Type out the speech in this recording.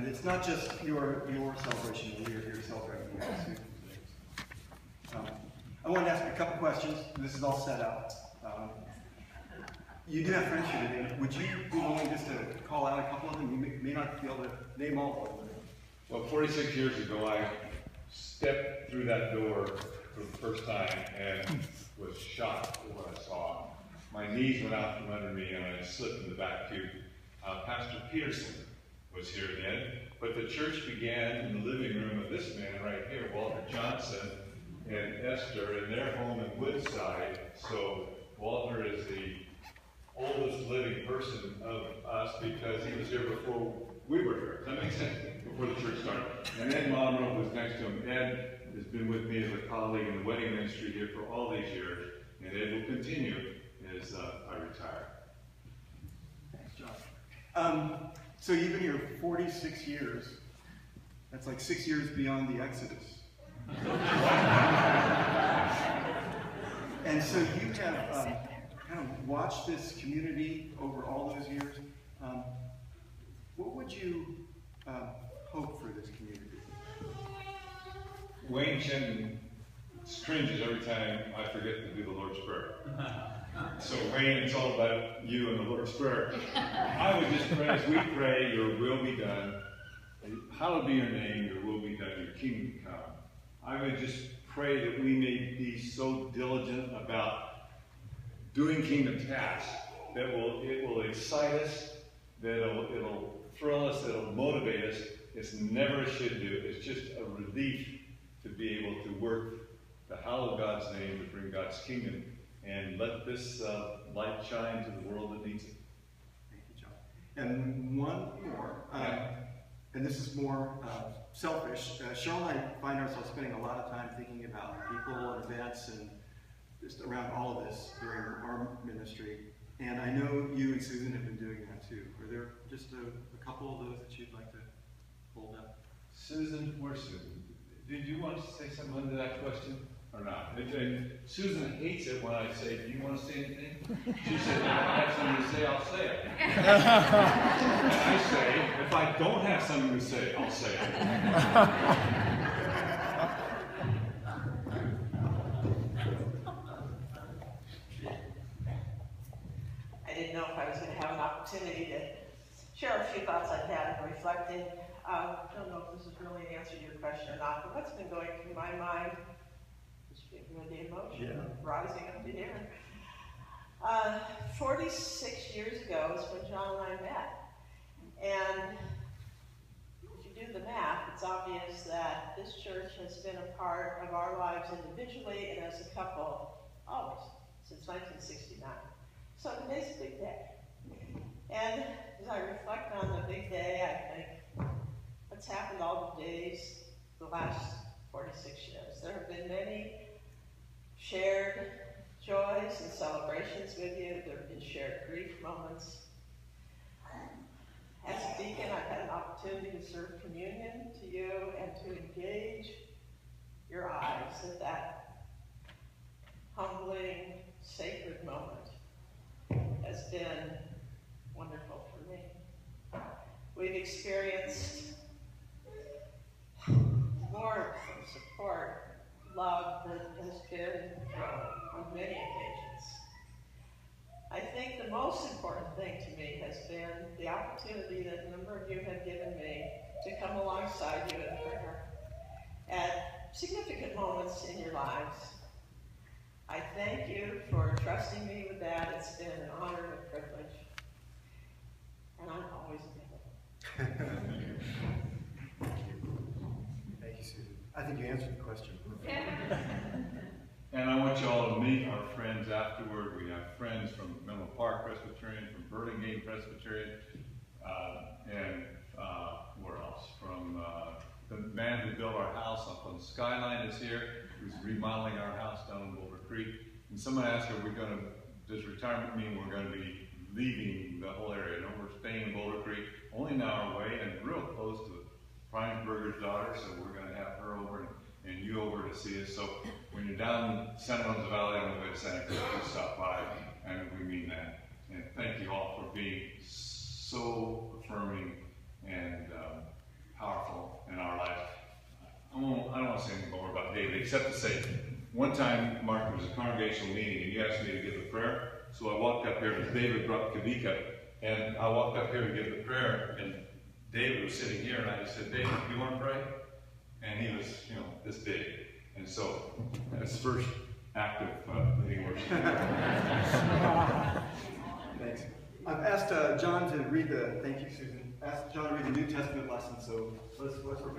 it's not just your celebration, you're celebrating the attitude. I wanted to ask a couple questions. This is all set up. You do have friends here today. Would you be willing just to call out a couple of them? You may not be able to name all of them. Well, 46 years ago, I stepped through that door for the first time and was shocked at what I saw. My knees went out from under me and I slipped in the back pew. Pastor Peterson was here then, but the church began in the living room of this man right here, Walter Johnson, and Esther in their home in Woodside. So Walter is the oldest living person of us because he was here before we were here. Does that make sense? Before the church started. And Ed Monroe was next to him. Ed has been with me as a colleague in the wedding ministry here for all these years, and Ed will continue as I retire. Thanks, John. So you've been here 46 years. That's like 6 years beyond the Exodus. And so you have kind of watched this community over all those years. What would you hope for this community? Wayne Chen cringes every time I forget to do the Lord's Prayer. So Wayne, it's all about you and the Lord's Prayer. I would just pray as we pray, your will be done. Hallowed be your name, your will be done, your kingdom come. I would just pray that we may be so diligent about doing kingdom tasks that it will excite us, that it'll thrill us, it'll motivate us. It's never a should do. It's just a relief to be able to work to hallow God's name, to bring God's kingdom, and let this light shine to the world that needs it. Thank you, John. And one more, and this is more selfish. Cheryl and I find ourselves spending a lot of time thinking about people and events and just around all of this during our ministry. And I know you and Susan have been doing that too. Are there just a couple of those that you'd like to hold up? Susan, where's Susan? Did you want to say something under that question or not? And Susan hates it when I say, do you want to say anything? She said, if I have something to say, I'll say it. And I say, if I don't have something to say, I'll say it. I didn't know if I was going to have an opportunity to share a few thoughts I've had and reflected. I don't know if this is really an answer to your question or not, but what's been going through my mind, just with the emotion rising up to here. 46 years ago is when John and I met. And if you do the math, it's obvious that this church has been a part of our lives individually and as a couple always, since 1969. So today's a big day. And as I reflect on the big day, I think, what's happened all the days, the last 46 years? There have been many shared joys and celebrations with you. There have been shared grief moments. As a deacon, I've had an opportunity to serve communion to you and to engage your eyes at that humbling, sacred moment. Has been wonderful for me. We've experienced warmth and support, love that has been on many occasions. I think the most important thing to me has been the opportunity that a number of you have given me to come alongside you in prayer at significant moments in your lives. I thank you for trusting me with that. It's been an honor and a privilege. And I'm always available. Thank you, Susan. I think you answered the question. And I want you all to meet our friends afterward. We have friends from Menlo Park Presbyterian, from Burlingame Presbyterian, and where else? From the man who built our house up on the Skyline is here, who's remodeling our house down in Boulder Creek. And someone asked, does retirement mean we're going to be leaving the whole area? No, we're staying in Boulder Creek, only an hour away and real close to Prinesberger's daughter, so we're going to have her over and you over to see us. So when you're down Santa Rosa Valley on the way to Santa Cruz, please stop by, and we mean that. And thank you all for being so affirming and powerful in our life. I don't want to say anything more about David, except to say, one time, Mark, there was a congregational meeting, and you asked me to give a prayer. So I walked up here, because David brought Kavika, and I walked up here to give the prayer, and David was sitting here, and I just said, David, do you want to pray? And he was, this big. And so, that's his first act of leading worship. Thanks. I've asked John to read thank you, Susan. Asked John to read the New Testament lesson, so let's prepare.